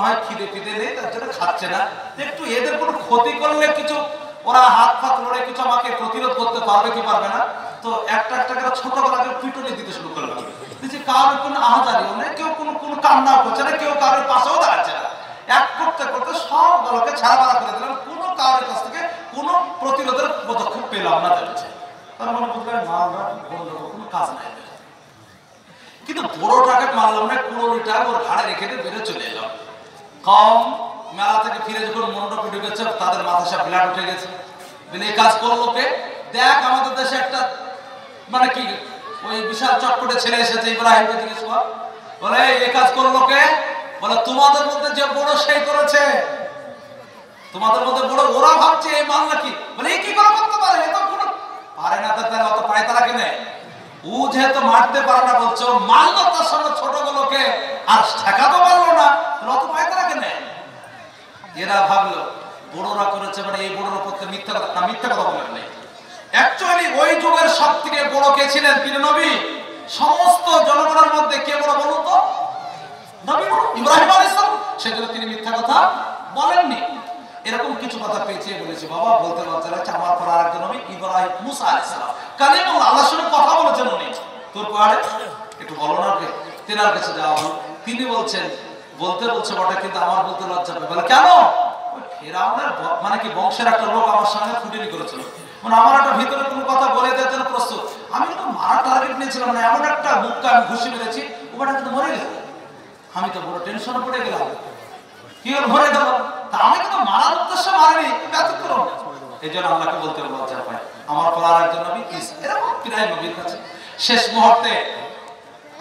হয় খিদে পিদে নেই, তার জন্য খাচ্ছে না। একটু এদের কোনো ক্ষতি করলে কিছু ওরা হাত ফাত লড়ে কিছু আমাকে প্রতিরোধ করতে পারবে কি পারবে না। তো একটা একটা করে ছোটবেলাকে পিটুনি দিতে শুরু করলাম। কারোর কোনো আহাজারি নেই, কেউ কোনো কান্না করছে না, কেউ কারোর পাশেও দাঁড়াচ্ছে না। এক করতে করতে সবগুলোকে ছাড়াবাড়া করে দিলাম, কোনো কারোর কাছ থেকে কোনো প্রতিরোধের পদক্ষেপ পেলাম না। যাচ্ছে তার মানে বুঝলেন মালরা বন্ধ কোনো কাজ নাই। কিন্তু বড়টাকে মারলাম না, 15টা ওর ঘাড়ে রেখে দিয়ে বেরো চলে এলাম। কম মেলা থেকে ফিরে যখন মণ্ডপে ঢুকেছে তাদের মাথায় সব ব্লাড উঠে গেছে। এই কাজ করলো কে? দেখ আমাদের দেশে একটা মানে কি ওই বিশাল চটপটে ছেলে এসেছে, ইব্রাহিমকে জিজ্ঞেস কর, বলে এই কাজ করলো কে? বলে তোমাদের মধ্যে যে বড় সেই করেছে। তোমাদের মধ্যে বড়, ওরা ভাবছে এই মাল নাকি। বলে এই কি করে করতে পারে? এ তো কোনো পারে না, তার অত পায় তারা কেনে। ও যেহেতু মারতে পারে না বলছো, মারলো তার সামনে ছোটগুলোকে আর ঠেকাতে পারলো না, অত পায় তারা কেনে। এরা ভাবলো বড়রা করেছে মানে এই বড়র পক্ষে মিথ্যা কথা না, মিথ্যা কথা বলেন নাই। অ্যাকচুয়ালি ওই যুগের সব থেকে বড় কে ছিলেন? প্রিয় নবী। সমস্ত জনগণের মধ্যে কে বড় বলুন তো? নবী ইব্রাহিম আলাইহিস সালাম। সেজন্য তিনি মিথ্যা কথা বলেননি। এরকম কিছু কথা পেঁচিয়ে বলেছে বাবা, বলতে লজ্জা লাগছে। আমার পর আরেকজন নবী ইব্রাহিম মুসা আলাইহিস সালাম কালিমুল্লাহ, আল্লাহর সঙ্গে কথা বলেছেন উনি। তোর পাহাড়ে একটু বলো না কে? তেনার কাছে যাওয়া হলো, তিনি বলছেন বলতে বলছে বটে কিন্তু আমার বলতে লজ্জা পায়। বলে কেন? ফেরাউনের মানে কি বংশের একটা লোক আমার সঙ্গে ফুটিনি করেছিল, মানে আমার একটা ভিতরে কোনো কথা বলে দেওয়ার জন্য প্রস্তুত। আমি কিন্তু মারা টার্গেট নিয়েছিলাম, মানে এমন একটা মুখকে আমি ঘুষি মেরেছি, ওটা কিন্তু মরে গেল। আমি তো বড় টেনশনে পড়ে গেলাম, কি হল মরে গেল। তা আমি কিন্তু মারার উদ্দেশ্যে মারিনি, ব্যতিক্রম। এই জন্য আল্লাহকে বলতে লজ্জা পায়। আমার পর আর একজন নবী এরকম প্রায় নবীর কাছে শেষ মুহূর্তে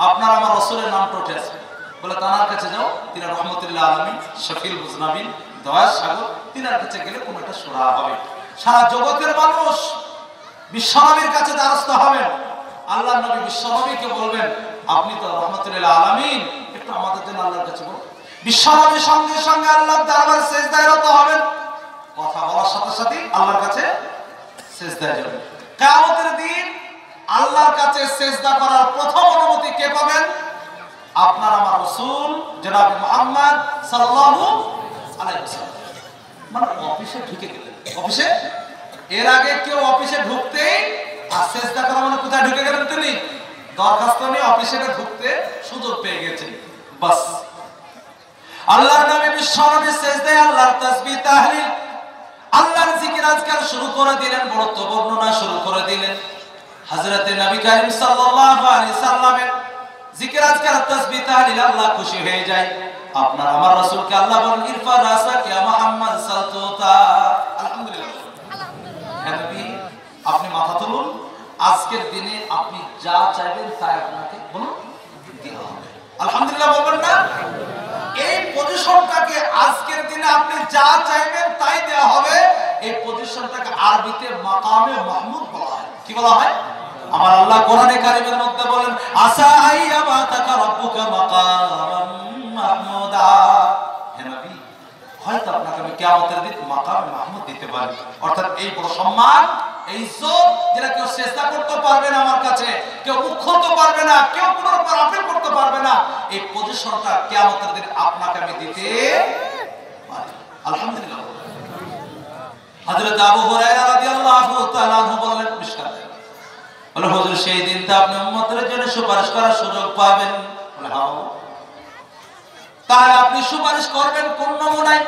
আপনার আমার রাসূলের নামটা উঠে আসবে, বলে তার কাছে যাও, তিনি রহমতুল্লাহ আলামিন, শফিউল মুজনাবিন, দয়ার সাগর, তিনার কাছে গেলে কোনো একটা সুরা হবে। সারা জগতের মানুষ বিশ্বনবীর কাছে দ্বারস্থ হবেন। আল্লাহর নবী বিশ্বনবীকে বলবেন আপনি তো রহমতুল্লাহ আলামিন, একটু আমাদের জন্য আল্লাহর কাছে বলুন। বিশ্বনবীর সঙ্গে সঙ্গে আল্লাহর দরবারে সিজদায় রত হবেন। কথা বলার সাথে সাথে আল্লাহর কাছে সিজদায় যাবেন। কিয়ামতের দিন আল্লাহর কাছে সিজদা করার প্রথম অনুমতি কে পাবেন? আপনার আমার রাসূল জনাব মুহাম্মদ সাল্লাল্লাহু আলাইহি ওয়াসাল্লাম। মানে অফিসে ঢুকে গেলেন, অফিসে এর আগে কেউ অফিসে ঢুকতেই আর সিজদা করা মানে কোথায় ঢুকে গেলেন? তিনি দরখাস্ত নিয়ে অফিসে ঢুকতে সুযোগ পেয়ে গেছেন। বাস আল্লাহর নবী বিশ্বনবী সিজদায় আল্লাহর তাসবিহ তাহলিল আল্লাহর জিকির আজকাল শুরু করে দিলেন, বড়ত্ব বর্ণনা শুরু করে দিলেন। হযরতে নবী করিম সাল্লাল্লাহু আলাইহি সাল্লামের জিকির আজকাল তাসবিহ তাহলিল আল্লাহ খুশি হয়ে যায়। আপনার আমার রাসূলকে আল্লাহ বলেন ইরফা রাসাক ইয়া মুহাম্মদ সালতুতা। আলহামদুলিল্লাহ, হে নবী আপনি মাথা তুলুন, আজকের দিনে আপনি যা চাইবেন তাই আপনাকে বলুন দিতে হবে। আলহামদুলিল্লাহ বলবেন না? এই পজিশনটাকে আজকের দিনে আপনি যা চাইবেন তাই দেওয়া হবে। এই পজিশনটাকে আরবিতে মাকামে মাহমুদ বলা হয়। কি বলা হয়? আমার আল্লাহ কোরআনে কারীমের মধ্যে বলেন আসা আইয়ামা তাকা রাব্বুকা মাকামান মাহমুদা। হে নবী হয়তো আপনাকে আমি কিয়ামতের দিন মাকামে মাহমুদ দিতে পারি, অর্থাৎ এই বড় সম্মান, এই ইজ্জত যেটা কেউ চেষ্টা করতে পারবে না, আমার কাছে কেউ মুখ খুলতে পারবে না, কেউ কোনোর উপর আপিল করতে পারবে না, এই পজিশনটা কিয়ামতের দিন আপনাকে আমি দিতে পারি। আলহামদুলিল্লাহ। হযরত আবু হুরায়রা রাদিয়াল্লাহু তাআলা আনহু বললেন বিস্তারিত, বলে হুজুর সেই দিন তো আপনি উম্মতের জন্য সুপারিশ করার সুযোগ পাবেন। বলে হ্যাঁ, তাহলে আপনি সুপারিশ করবেন কোন নমুনায়?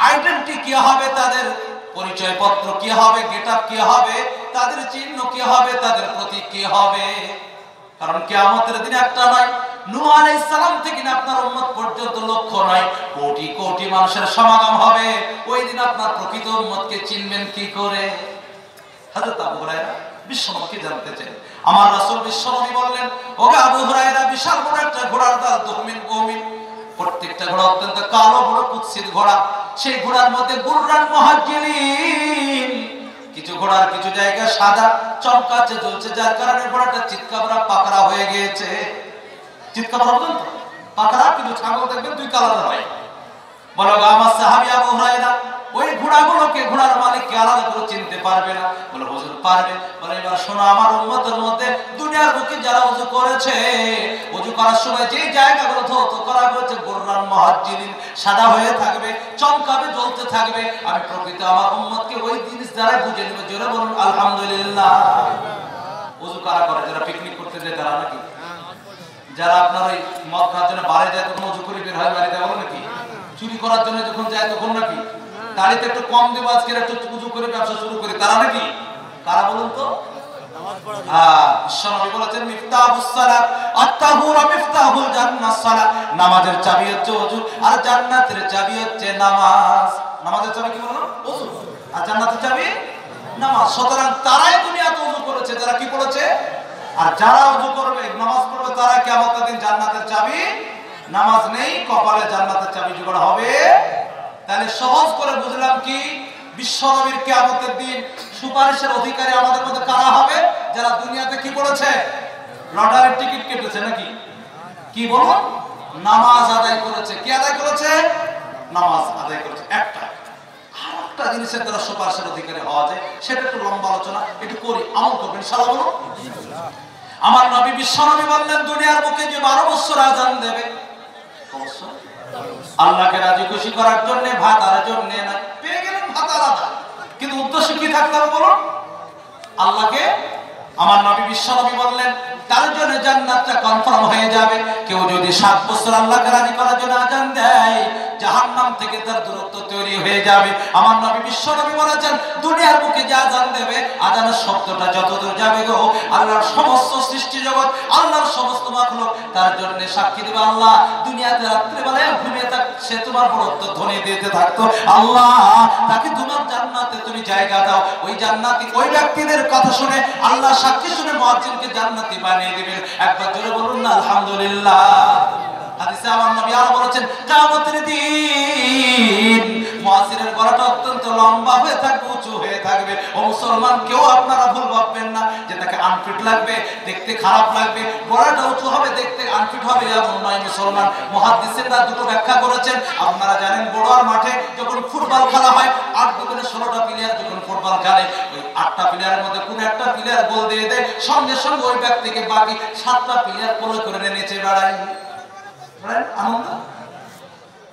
আইডেন্টি কি হবে, তাদের পরিচয়পত্র কি হবে, গেটআপ কি হবে, তাদের চিহ্ন কি হবে, তাদের প্রতীক কি হবে? কারণ কিয়ামতের দিন একটা নয়, নূহ আলাইহিস সালাম থেকে আপনার উম্মত পর্যন্ত লক্ষ নয় কোটি কোটি মানুষের সমাগম হবে। ওই দিন আপনার প্রকৃত উম্মতকে চিনবেন কি করে? হযরত আবু হুরায়রা বিশ্বনবীকে জানতে চান। আমার রাসূল বিশ্বনবী বললেন ওগো আবু হুরায়রা, বিশাল বড় একটা ঘোড়ার দল, দুহমিন কওমিন, প্রত্যেকটা ঘোড়া অত্যন্ত কালো, বড় কুৎসিত ঘোড়া। সেই ঘোড়ার মধ্যে গুররান মুহাজ্জিলিন, কিছু ঘোড়ার কিছু জায়গা সাদা চমকাচ্ছে জ্বলছে, যার কারণে ঘোড়াটা চিৎকাবরা পাকড়া হয়ে গিয়েছে। চিৎকাবরা বলেন তো পাকড়া, কিন্তু ছাগল দেখবেন দুই কালারের হয়, বলো আমার সাহাবী আবু হুরায়রা ওই ঘোড়াগুলোকে ঘোড়ার মালিককে আলাদা করে চিনতে পারবে না। বলে হুজুর পারবে। বলে এবার শোনো, আমার উম্মতের মধ্যে দুনিয়ার বুকে যারা ওযু করেছে, ওযু করার সময় যে জায়গাগুলো ধৌত করা হয়েছে গুররান মুহাজ্জিলিন, সাদা হয়ে থাকবে, চমকাবে, জ্বলতে থাকবে, আমি প্রকৃত আমার উম্মতকে ওই জিনিস দ্বারা বুঝে নেব। জোরে বলুন আলহামদুলিল্লাহ। ওযু কারা করে? যারা পিকনিক করতে যায় তারা নাকি? যারা আপনার ওই মদ খাওয়ার জন্য বাড়ি যায় তখন ওযু করে বের হয় বাড়িতে, বলো নাকি? চুরি করার জন্য যখন যায় তখন নাকি? দাড়িতে একটু কম দেব, আজকে একটু উযু করে ব্যবসা শুরু করি, তারা নাকি? কারা বলুন তো? বিশ্বনবী বলেছেন মিফতাহুস সালাত আত-তাহুর মিফতাহুল জান্নাত সালাত, নামাজের চাবি হচ্ছে ওযু আর জান্নাতের চাবি হচ্ছে নামাজ। নামাজের চাবি কি বললাম? ওযু। আর জান্নাতের চাবি নামাজ। সুতরাং তারাই দুনিয়াতে ওযু করেছে যারা কি করেছে, আর যারা ওযু করবে নামাজ পড়বে তারা কিয়ামতের দিন জান্নাতের চাবি, নামাজ নেই কপালে জান্নাতের চাবি জোগাড় হবে। তাহলে সহজ করে বুঝলাম কি, বিশ্বনবীর কিয়ামতের দিন সুপারিশের অধিকারী আমাদের মধ্যে কারা হবে? যারা দুনিয়াতে কি করেছে? লটারির টিকিট কেটেছে নাকি? কি বলুন? নামাজ আদায় করেছে। কি আদায় করেছে? নামাজ আদায় করেছে। আরেকটা জিনিসের দ্বারা সুপারিশের অধিকারী হওয়া যায়, সেটা একটু লম্বা আলোচনা, একটু করি, আমল করবেন ইনশাআল্লাহ। বলুন আমার নবী বিশ্বনবী বললেন দুনিয়ার বুকে যে 12 বছর আযান দেবে, আল্লাহকে রাজি খুশি করার জন্য, ভাতার জন্য না, পেয়ে গেলেন ভাত আলাদা, কিন্তু উদ্দেশ্য কি থাকতে হবে বলুন? আল্লাহকে। আমার নবী বিশ্বনবী বললেন তার জন্য জান্নাতটা কনফার্ম হয়ে যাবে। কেউ যদি 7 বছর আল্লাহকে রাজি করার জন্য আযান দেয়, জাহান্নাম থেকে তার দূরত্ব তৈরি হয়ে যাবে। আমার নবী বিশ্বনবী বলেছেন দুনিয়ার বুকে যে আযান দেবে, আযানের শব্দটা যতদূর যাবে গো, আল্লাহর সমস্ত সৃষ্টি জগৎ, আল্লাহর সমস্ত মাখলুক তার জন্য সাক্ষী দেবে। আল্লাহ দুনিয়াতে রাত্রে বেলায় ঘুমিয়ে থাক, সে তোমার বড়ত্ব ধ্বনি দিতে থাকতো, আল্লাহ তাকে তোমার জান্নাতে তুমি জায়গা দাও। ওই জান্নাতি ওই ব্যক্তিদের কথা শুনে, আল্লাহ সাক্ষী শুনে মুয়াজ্জিনকে জান্নাতি বানিয়ে দিবেন। একবার জোরে বলুন না আলহামদুলিল্লাহ। হাদিসে আমার নবী আরো বলেছেন কিয়ামতের দিন মুয়াজ্জিনের গলাটা অত্যন্ত লম্বা হয়ে থাকবে, উঁচু হয়ে থাকবে। ও মুসলমান, কেউ আপনারা ভুল ভাববেন না যে তাকে আনফিট লাগবে, দেখতে খারাপ লাগবে, গলাটা উঁচু হবে, দেখতে আনফিট হবে, এমন নয় মুসলমান। মুহাদ্দিসিনরা দুটো ব্যাখ্যা করেছেন। আপনারা জানেন বড়ুয়ার মাঠে যখন ফুটবল খেলা হয়, 8 দোকানে 16টা প্লেয়ার যখন ফুটবল খেলে, ওই 8টা প্লেয়ারের মধ্যে কোন একটা প্লেয়ার গোল দিয়ে দেয়, সঙ্গে সঙ্গে ওই ব্যক্তিকে বাকি 7টা প্লেয়ার কোলে করে নিচে বেড়ায়। আনন্দ,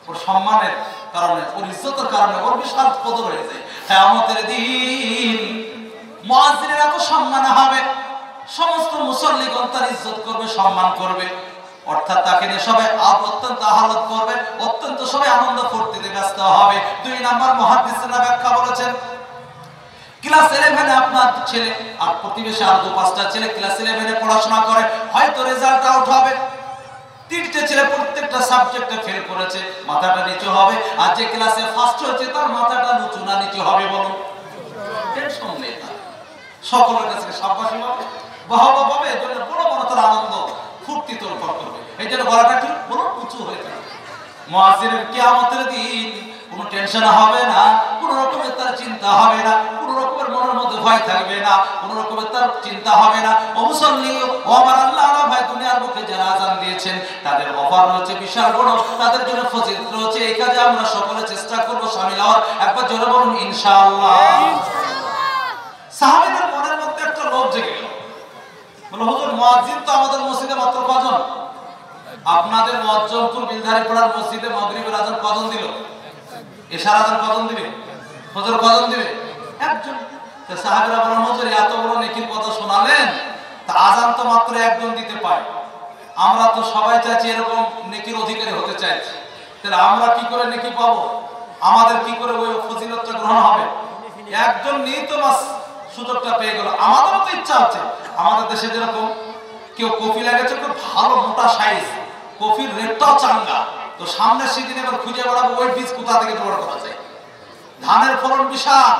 ওর সম্মানের কারণে, ওর ইজ্জতের কারণে ওর বিশাল কদর হয়ে যায়। কিয়ামতের দিন মুয়াজ্জিনের এত সম্মান হবে, সমস্ত মুসল্লিগণ তার ইজ্জত করবে, সম্মান করবে, অর্থাৎ তাকে নিয়ে সবাই অত্যন্ত আহ্লাদ করবে, অত্যন্ত সবাই আনন্দ ফুর্তিতে ব্যস্ত হবে। 2 নাম্বার মুহাদ্দিসরা ব্যাখ্যা বলেছেন, ক্লাস 11 আপনার ছেলে আর প্রতিবেশী আর 2-5টা ছেলে ক্লাস 11 পড়াশোনা করে, হয়তো রেজাল্ট আউট হবে, 3টে ছেলে প্রত্যেকটা সাবজেক্টে ফেল করেছে, মাথাটা নিচু হবে। আর যে ক্লাসে ফার্স্ট হয়েছে তার মাথাটা নিচু না নিচু হবে বলুন? টেনশন নেই, সকলের কাছে সাবাসী হবে, বাহবা পাবে, এজন্য বড় বড় তার আনন্দ ফুর্তি তোলপাড় করবে। এই জন্য গলাটা কি বলুন? উঁচু হয়ে থাকবে। মুয়াজ্জিনের কিয়ামতের দিন কোনো টেনশন হবে না, কোনো রকমের তার চিন্তা হবে না, কোনো রকমের মনের মধ্যে ভয় থাকবে না, কোনো রকমের তার চিন্তা হবে না। ও মুসল্লি, ও আমার আল্লাহ ভাই, দুনিয়ার বুকে যারা আযান দিয়েছেন তাদের অফার রয়েছে বিশাল বড়, তাদের জন্য ফজিলত রয়েছে। এই কাজে আমরা সকলে চেষ্টা করব শামিল হওয়ার। একবার জোরে বলুন ইনশাআল্লাহ। সাহাবীদের মনের মধ্যে একটা লোভ জেগে গেল, বলে হুজুর মুয়াজ্জিন তো আমাদের মসজিদে মাত্র কজন? আপনাদের মুয়াজ্জিনপুর বিলধারীপাড়ার মসজিদে মাগরিবের আযান কজন দিল? এশার আযান কজন দিবে? হুজুর কজন দিবে? একজন। তো সাহাবীরা বলেন হুজুর এত বড় নেকির কথা শোনালেন, তা আযান তো মাত্র একজন দিতে পারে, আমরা তো সবাই চাইছি এরকম নেকির অধিকারী হতে চাইছি, তাহলে আমরা কি করে নেকি পাবো? আমাদের কি করে ওই ফজিলতটা গ্রহণ হবে? একজন নিয়ে তো মাস সুযোগটা পেয়ে গেল। আমাদেরও তো ইচ্ছা আছে, আমাদের দেশে যেরকম কেউ কফি লাগাচ্ছে খুব ভালো মোটা সাইজ, কফির রেটটাও চাঙ্গা, তো সামনের সিজনে এবার খুঁজে বেড়াবো ওই বীজ কোথা থেকে জোগাড় করা যায়। ধানের ফলন বিশাল,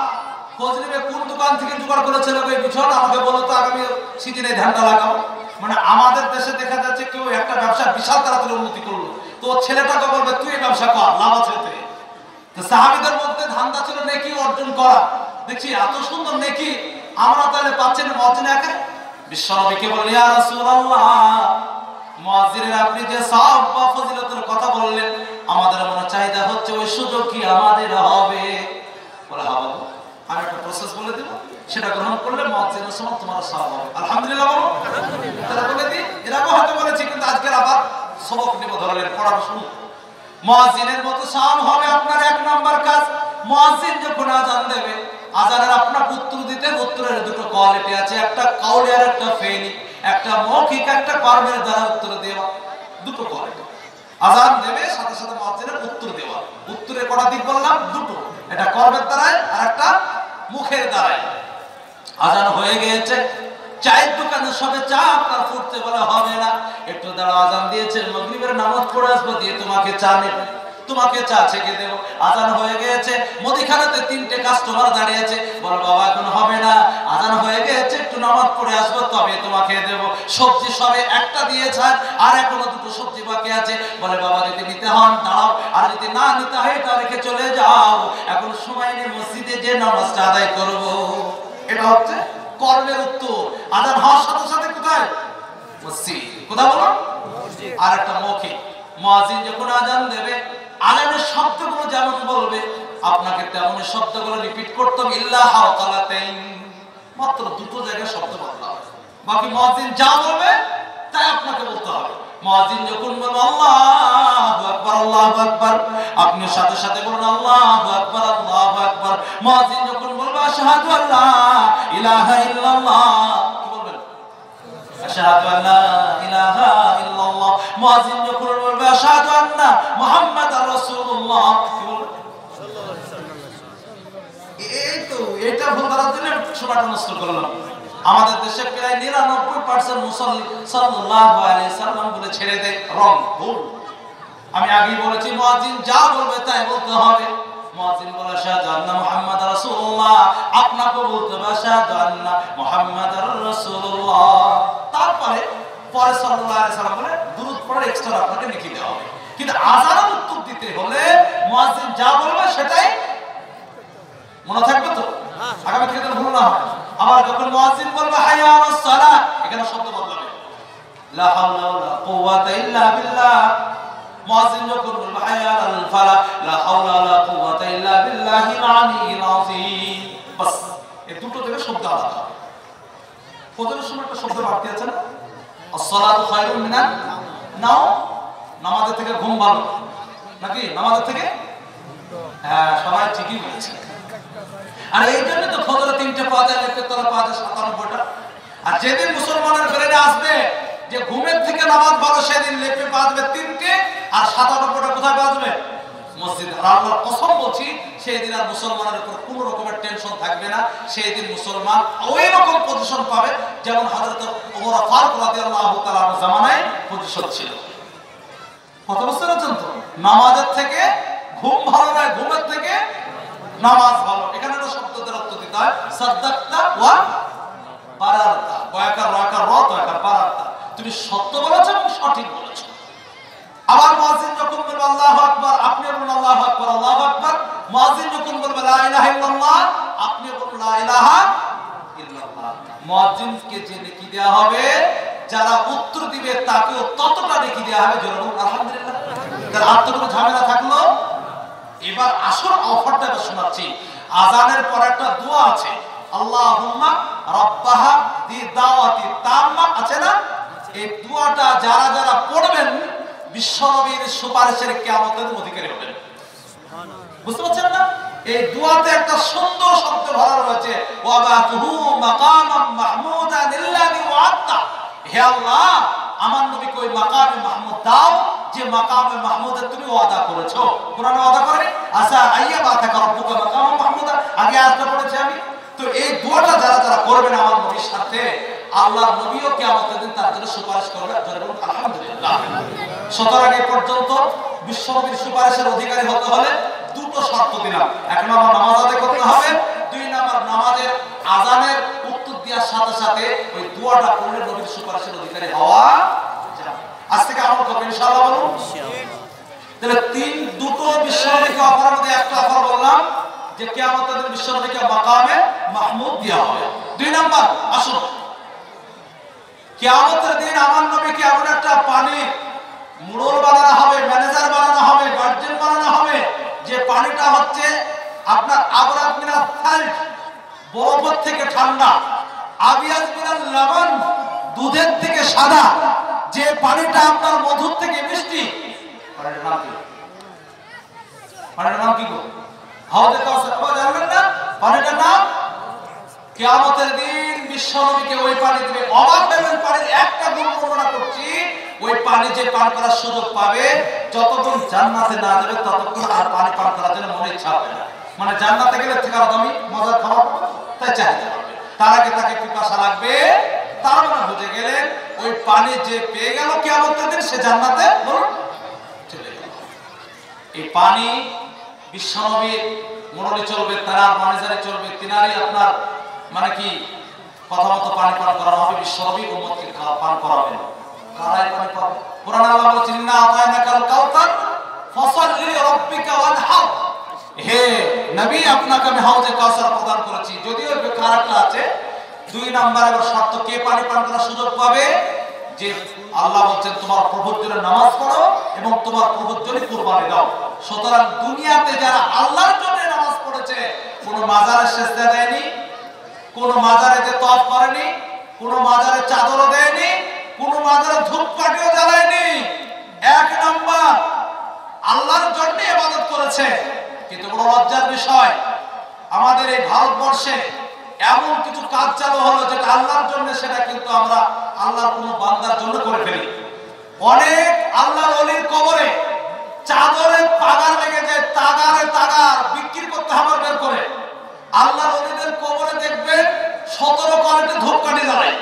খোঁজ নেবে কোন দোকান থেকে জোগাড় করেছিল ওই বিছন, আমাকে বলো তো আগামী সিজনে ধানটা লাগাবো। মানে আমাদের দেশে দেখা যাচ্ছে কেউ একটা ব্যবসা বিশাল তাড়াতাড়ি উন্নতি করলো, তো ছেলেটাকে বলবে তুই এই ব্যবসা কর, লাভ আছে। তো সাহাবীদের মধ্যে ধান্দা ছিল নেকি অর্জন করা। দেখছি এত সুন্দর নেকি আমরা তাহলে পাচ্ছেন মুয়াজ্জিন একা। বিশ্বনবীকে বললেন ইয়া রাসূলুল্লাহ, মুয়াজ্জিনের আপনি যে সওয়াব বা ফজিলতের কথা বললেন, আমাদের মনে চাহিদা হচ্ছে ওই আমাদের হবে। বলে হ্যাঁ বাবু, আমি একটা প্রসেস বলে দিব, সেটা গ্রহণ করলে মুয়াজ্জিনের সময় তোমার সওয়াব হবে। আলহামদুলিল্লাহ বাবু, তাহলে বলে দিই। এর আগে হয়তো বলেছি, কিন্তু আজকের আবার সবক নিব, ধরলেন পড়ানো শুরু। মুয়াজ্জিনের মতো সওয়াব হবে আপনার। এক নাম্বার কাজ, মুয়াজ্জিন যখন আযান দেবে, আযানের আপনার উত্তর দিতে, উত্তরের দুটো কোয়ালিটি আছে, একটা কাউলি আর একটা ফেলি, একটা মৌখিক, একটা কর্মের দ্বারা উত্তর দেওয়া, দুটো কোয়ালিটি। আযান দেবে, সাথে সাথে মুয়াজ্জিনের উত্তর দেওয়া। উত্তরের কটা দিক বললাম? দুটো, এটা কর্মের দ্বারায় আর একটা মুখের দ্বারায়। আযান হয়ে গিয়েছে, চায়ের দোকানে সবে চা আপনার ফুটতে বলে হবে না, একটু দাঁড়া, আযান দিয়েছে, মাগরিবের নামাজ পড়ে আসবো, দিয়ে তোমাকে চা নেবে, তোমাকে চা ছেঁকে দেবো। আযান হয়ে গিয়েছে, মুদিখানাতে 3টে কাস্টমার দাঁড়িয়েছে, বলো বাবা এখন হবে না, আযান হয়ে গিয়েছে, একটু নামাজ পড়ে আসবো, তবে তোমাকে দেবো। সবজি সবে একটা দিয়েছে, আর এখনো 2টো সবজি বাকি আছে, বলে বাবা যদি নিতে হন দাঁড়াও, আর যদি না নিতে হয় তা রেখে চলে যাও, এখন সময় নেই, মসজিদে যে নামাজটা আদায় করবো। এটা হচ্ছে কর্মের উত্তর। আযান হওয়ার সাথে সাথে কোথায়? মসজিদ। কোথায় বলো? আর একটা মৌখিক, মুয়াজ্জিন যখন আযান দেবে, আযানের শব্দগুলো যেমন বলবে, আপনাকে তেমনই শব্দগুলো রিপিট করতে হবে। ইল্লা হাওকালাতাইন, মাত্র 2টো জায়গায় শব্দ বলতে হবে, বাকি মুয়াজ্জিন যা বলবে তাই আপনাকে বলতে হবে। মুয়াজ্জিন যখন বলবে আল্লাহু আকবার, আল্লাহু আকবার, আপনি সাথে সাথে বলুন আল্লাহু আকবার, আল্লাহু আকবার। মুয়াজ্জিন যখন বলবে আশহাদু আল্লা ইলাহা ইল্লাল্লাহ, কি বলবেন? আশহাদু আল্লা ইলাহা ইল্লাল্লাহ। মুয়াজ্জিন যখন বলবে আশহাদু আন্না মুহাম্মাদার রাসূলুল্লাহ, কি বলবেন? সাল্লাল্লাহু আলাইহি ওয়াসাল্লাম। এই তো এটা বলার জন্য সময়টা নষ্ট করলাম। আমাদের দেশে প্রায় 99% মুসল্লি সাল্লাল্লাহু আলাইহি সাল্লাম বলে ছেড়ে দেয়, রং ভুল। আমি আগেই বলেছি, মুয়াজ্জিন যা বলবে তাই বলতে হবে। মুয়াজ্জিন বলে আশহাদু আন্না মুহাম্মাদার রাসূলুল্লাহ, আপনাকে বলতে হবে আশহাদু আন্না মুহাম্মাদার রাসূলুল্লাহ। তারপরে পরে সাল্লাল্লাহু আলাইহি সাল্লাম বলে দুরূদ পড়ে এক্সট্রা আপনাকে লিখে দেওয়া হবে। কিন্তু আযানের উত্তর দিতে হলে মুয়াজ্জিন যা বলবে সেটাই মনে থাকবে তো, আগামী থেকে যেন ভুল না হয়। আবার যখন মুয়াজ্জিন বলবে হাইয়া আলাস সালাহ, এখানে শব্দ বদলাবে, লা হাওলা ওয়ালা কুওয়াতা ইল্লা বিল্লাহ। মুয়াজ্জিন যখন বলবে হাইয়া আলাল ফালাহ, লা হাওলা ওয়ালা কুওয়াতা ইল্লা বিল্লাহিল আলিয়্যিল আযীম। বাস, এই দুটো থেকে শব্দ আলাদা। ফজরের সময় একটা শব্দ বাড়তি আছে না, as-সালাতু খায়রুম মিনান নাওম, নামাজের থেকে ঘুম ভালো নাকি? নামাজের থেকে, হ্যাঁ সবাই ঠিকই বলেছে। আর এই জন্য তো ফজরে 3টে পাওয়া যায়, লেখতে তলা পাওয়া যায় 97টা। আর যেদিন মুসলমানের ব্রেনে আসবে যে ঘুমের থেকে নামাজ ভালো, সেদিন লেপে বাজবে 3টে, আর 97টা কোথায় বাজবে? মসজিদে। আর আল্লাহর কসম বলছি, সেই দিন আর মুসলমানের উপর কোনো রকমের টেনশন থাকবে না। সেই দিন মুসলমান ওই রকম পজিশন পাবে যেমন হযরত ওমর ফারুক রাদিয়াল্লাহু তাআলার জামানায় পজিশন ছিল। কত বছর আছেন তো? নামাজের থেকে ঘুম ভালো নয়, ঘুমের থেকে নামাজ ভালো। এখানে একটা শব্দ দ্বারা অর্থ দিতে হয়, সাদাক্তা ওয়া বারারতা, ওয়াকা রাকা রত ওয়াকা বারারতা, তুমি সত্য বলেছো এবং সঠিক বলেছো। আবার মুয়াজ্জিন যখন বলবে আল্লাহু আকবার, আপনি বলুন আল্লাহু আকবার, আল্লাহু আকবার। মুয়াজ্জিন যখন বলবে লা ইলাহা ইল্লাল্লাহ, আপনি বলুন লা ইলাহা ইল্লাল্লাহ। মুয়াজ্জিনকে যে নেকি দেয়া হবে, যারা উত্তর দিবে তাকেও ততটা নেকি দেয়া হবে। জোরে বলুন আলহামদুলিল্লাহ। তার আর তো কোনো ঝামেলা থাকলো। এবার আসল অফারটা শোনাচ্ছি। আযানের পর একটা দোয়া আছে, আল্লাহুম্মা রাব্বাহা দি দাওয়াতি তাম্মা, আছে না? এই দোয়াটা যারা যারা পড়বেন বিশ্বনবীর সুপারিশের কিয়ামতের অধিকারী হবেন। বুঝতে পারছেন না? এই দোয়াতে একটা সুন্দর শব্দ ভরা রয়েছে, ওয়া বাতুহু মাকামাম মাহমুদান ইল্লাযী ওয়া'আদতা। হে আল্লাহ, আমার নবীকে ওই মাকামে মাহমুদ দাও যে মাকামে মাহমুদের তুমি ওয়াদা করেছো। কোরআনে ওয়াদা করে আসা আইয়া বাতাকা রব্বুকা মাকামাম মাহমুদা, আগে আয়াতটা পড়েছি আমি। তো এই দোয়াটা যারা যারা করবেন আমার নবীর সাথে, আল্লাহর নবীও কিয়ামতের দিন তার জন্য সুপারিশ করবে। আলহামদুলিল্লাহ। সুতরাং এই পর্যন্ত বিশ্বনবীর সুপারিশের অধিকারী হতে হলে দুটো শর্ত দিলাম। এক নম্বর নামাজ আদায় করতে হবে, 2 নম্বর নামাজের আযানের উত্তর দেওয়ার সাথে সাথে ওই দোয়াটা পড়লে নবীর সুপারিশের অধিকারী হওয়া যাবে। আজ থেকে আমল করবেন ইনশাআল্লাহ, বলুন ইনশাআল্লাহ। তাহলে দুটো বিশ্বনবীকে অফারের মধ্যে একটা অফার বললাম যে কিয়ামতের দিন বিশ্বনবীকে মাকামে মাহমুদ দেওয়া হবে। 2 নম্বর, আসুন কিয়ামতের দিন আমার নবীকে এমন একটা পানি মুড়ল বানানো হবে, ম্যানেজার বানানো হবে, গার্জিয়ান বানানো হবে, যে পানিটা হচ্ছে আপনার আবরাদ মিনাল সালজ, বরফের থেকে ঠান্ডা, আবিয়াজ মিনাল লবণ, দুধের থেকে সাদা, যে পানিটা আপনার মধুর থেকে মিষ্টি। পানির নাম কি? পানির নাম কি গো? হাউজে কাউসার। আপনারা জানেন না পানিটার নাম? কিয়ামতের দিন বিশ্বনবীকে ওই পানি দিবে। অবাক হবেন, পানির একটা গুণ বর্ণনা করছি, ওই পানি যে পান করার সুযোগ পাবে, যতক্ষণ জান্নাতে না যাবে ততক্ষণ আর পানি পান করার জন্য মনে ইচ্ছা হবে না। মানে জান্নাতে গেলে থেকে দামি মজার খাবার তাই চাহিদা হবে, তার আগে তাকে পিপাসা লাগবে। তার মানে বুঝে গেলেন ওই পানি যে পেয়ে গেল কিয়ামতের দিন সে জান্নাতে বলুন চলে গেল। এই পানি বিশ্বনবী মরণে চলবে, তার মানেজারে চলবে, তিনারই আপনার মানে কি কথা মতো পানি পান করা হবে। বিশ্বনবী উম্মতকে পান করাবেন। কারাই পানি পাবে? কুরআন আল্লাহ বলেছেন ইন্না আতাইনাকাল কাউসার ফাসাল্লি লিরাব্বিকা ওয়ানহার। হে নবী, আপনাকে আমি হাউজে কাউসার প্রদান করেছি। যদিও কারাটা আছে, দুই নম্বরের শর্ত কে পানি পান করার সুযোগ পাবে? যে আল্লাহ বলছেন তোমার প্রভুর জন্য নামাজ পড়ো এবং তোমার প্রভুর জন্য কুরবানি দাও। সুতরাং দুনিয়াতে যারা আল্লাহর জন্য নামাজ পড়েছে, কোন মাজারে সেজদা দেয়নি, কোন মাজারে যে তওয়াফ করেনি, কোন মাজারে চাদরও দেয়নি, কোন মাজারে ধূপকাঠিও জ্বালায়নি, এক নাম্বার আল্লাহর জন্য ইবাদত করেছে। কিন্তু বড় লজ্জার বিষয়, আমাদের এই ভারতবর্ষে এমন কিছু কাজ চালু হলো যেটা আল্লাহর জন্য, সেটা কিন্তু আমরা আল্লাহর কোন বান্দার জন্য করে ফেলি। অনেক আল্লাহর ওলির কবরে চাদরে তাগার লেগে যায়, তাগারে তাগার বিক্রি করতে হবে বের করে। আল্লাহর ওলিদের কবরে দেখবেন 17 কোয়ালিটির ধূপকাঠি জ্বালায়,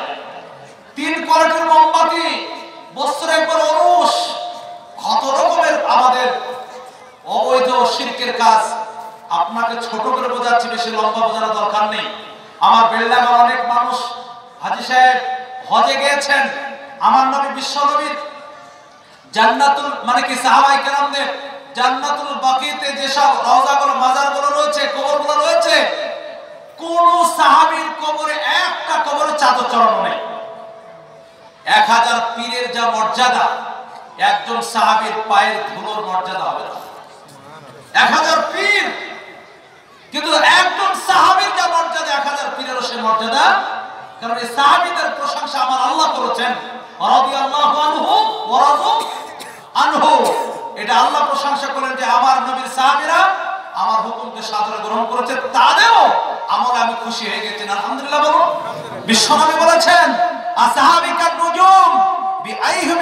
3 কোয়ালিটির মোমবাতি, বছরে একবার ওরস, কত রকমের আমাদের অবৈধ শিরকের কাজ। আপনাকে ছোট করে বোঝাচ্ছি, বেশি লম্বা বোঝানোর দরকার নেই। আমার বেল্লাগার অনেক মানুষ হাজী সাহেব হজে গিয়েছেন। আমার নবী বিশ্ব নবীর জান্নাতুল মানে কি সাহাবায়ে কেরামদের জান্নাতুল বাকিতে যেসব রওজাগুলো মাজারগুলো রয়েছে, কবরগুলো রয়েছে, কোন সাহাবীর কবরে একটা কবরে চাদর চড়ানো নেই। 1000 পীরের যা মর্যাদা, একজন সাহাবীর পায়ের ধুলোর মর্যাদা হবে না। 1000 পীর, কিন্তু একজন সাহাবীর যা মর্যাদা 1000 পীরেরও সে মর্যাদা। কারণ এই সাহাবীদের প্রশংসা আমার আল্লাহ করেছেন, রাদিয়াল্লাহু আনহু ওয়া রাযু আনহু। এটা আল্লাহ প্রশংসা করেন যে আমার নবীর সাহাবীরা আমার হুকুমকে সাদরে গ্রহণ করেছে, তাদেরও আমলে আমি খুশি হয়ে গেছি। আলহামদুলিল্লাহ বলুন। বিশ্বনবী বলেছেন আসহাবিকান নুজুম বিআইহিম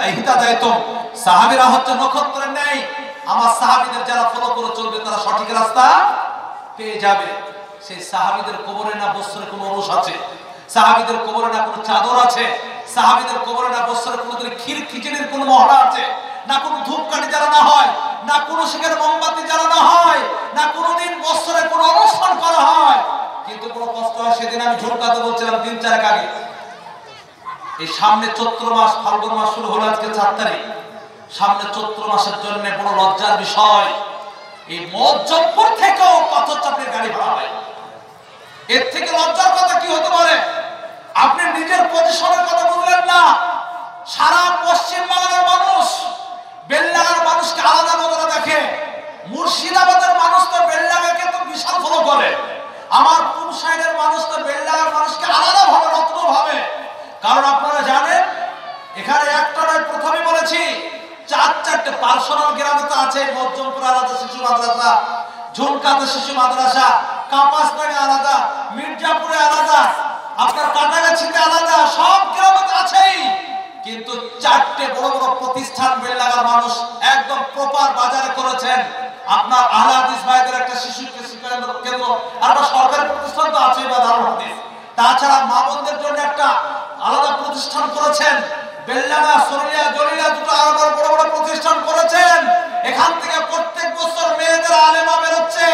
ইহতাদাইতুম। সাহাবীরা হচ্ছে নক্ষত্রের ন্যায়, আমার সাহাবীদের যারা ফলো করে চলবে তারা সঠিক রাস্তা পেয়ে যাবে। সেই সাহাবীদের কবরে না বস্ত্রের কোনো ওরস আছে, সাহাবীদের কবরে না কোনো চাদর আছে, সাহাবীদের কবরে না বস্ত্রের কোনো ক্ষীর খিচুড়ির কোনো মহড়া আছে, না কোনো ধূপকাঠি জ্বালানো হয়, না কোনো সেখানে মোমবাতি জ্বালানো হয়, না কোনোদিন বস্ত্রের কোনো অনুষ্ঠান করা হয়। কিন্তু কোনো কষ্ট হয়, সেদিন আমি ঝুলকাতে বলছিলাম 3-4 আগে, এই সামনে চৈত্র মাস, ফাল্গুন মাস শুরু হলো আজকে 4 তারিখ। সামনে চৈত্র মাসের জন্য বড় লজ্জার বিষয়, এই মজ্জমপুর থেকেও পাথর চাপের গাড়ি ভাড়া হয়। এর থেকে লজ্জার কথা কি হতে পারে? আপনি নিজের পজিশনের কথা বুঝলেন না। সারা পশ্চিম বাংলার মানুষ বেলডাঙ্গার মানুষকে আলাদা নজরে দেখে। মুর্শিদাবাদের মানুষ তো বেলডাঙ্গাকে তো বিশাল ফলো করে। আমার পূর্ব সাইডের মানুষ তো বেলডাঙ্গার মানুষকে আলাদা ভাবে, রত্ন ভাবে। কারণ আপনারা জানেন এখানে একটা নয়, প্রথমে বলেছি 4-4টে পার্সোনাল গ্রামে তো আছে। মজ্জমপুর আলাদা শিশু মাদ্রাসা, ঝুনকাতে শিশু মাদ্রাসা, কাপাসডাঙ্গা আলাদা, মির্জাপুরে আলাদা, আপনার কাটাগাছিতে আলাদা, সব গ্রামে আছেই। কিন্তু 4টে বড় বড় প্রতিষ্ঠান বেলডাঙ্গার মানুষ একদম প্রপার বাজারে করেছেন। আপনার আহলে হাদিস ভাইদের একটা শিশু কেন্দ্র, আর একটা সরকারি প্রতিষ্ঠান তো আছে বা দারুল হাদিস। তাছাড়া মা বোনদের জন্য একটা আলাদা প্রতিষ্ঠান করেছেন। বেলডাঙ্গা, সরিয়া, জলিয়া দুটো আলাদা বড় বড় প্রতিষ্ঠান করেছেন। এখান থেকে প্রত্যেক বছর মেয়েদের আলেমা বেরোচ্ছে।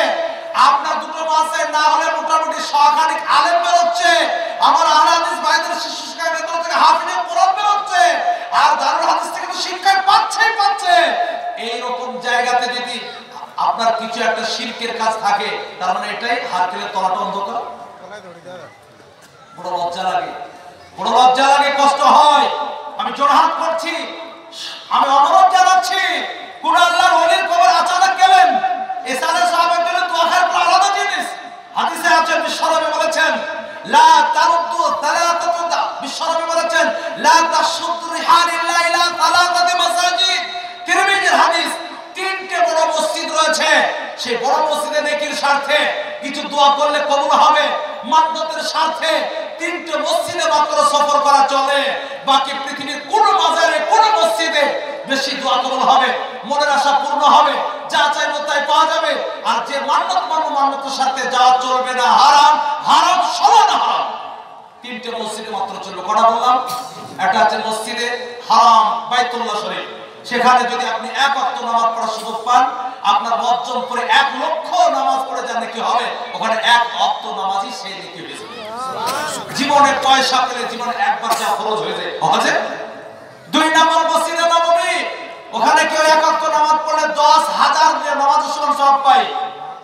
আপনার দুটো মাসে না হলে মোটামুটি 100 আলেম বেরোচ্ছে। আমার আহলে হাদিস ভাইদের শিশু শিক্ষা কেন্দ্র থেকে হাফিজে কোরআন বেরোচ্ছে, আর দারুল হাদিস থেকে তো শিক্ষা পাচ্ছে। এইরকম জায়গাতে যদি আপনার কিছু একটা শিরকের কাজ থাকে, তার মানে এটাই হারকেলের তলাটা অন্ধকার। বড় লজ্জা লাগে, বড় লজ্জা লাগে, কষ্ট হয়। আমি জোরহাট করছি, আমি অনুরোধ জানাচ্ছি, কোন আল্লাহর ওলির কবর আচানক গেলেন, রয়েছে, সেই বড় মসজিদে নেকির স্বার্থে কিছু দোয়া করলে কবুল হবে। মান্নতের স্বার্থে 3টে মসজিদে মাত্র সফর করা চলে, বাকি পৃথিবীর কোন মাজারে কোন মসজিদে বেশি দোয়া কবুল হবে, মনের আশা পূর্ণ হবে, যা চাইবো তাই পাওয়া যাবে। আর যে মান্নত মানো মান্নতের সাথে যাওয়া চলবে না, হারাম, হারাম সমান হারাম। 3টে মসজিদে মাত্র চলবে। কটা বললাম? একটা আছে মসজিদে হারাম বাইতুল্লাহ শরীফ, সেখানে যদি আপনি এক ওয়াক্ত নামাজ পড়ার সুযোগ পান, আপনার বর্জন করে 1 লক্ষ নামাজ পড়ে যান নাকি হবে, ওখানে 1 ওয়াক্ত নামাজই সেই নাকি হয়েছে। জীবনে পয়সা পেলে জীবনে একবার যা খরচ হয়ে যায় হজে। 2 নম্বর মসজিদে নববী, ওখানে কেউ 1 ওয়াক্ত নামাজ পড়লে 10,000 দিয়ে নামাজের সমান সওয়াব পায়।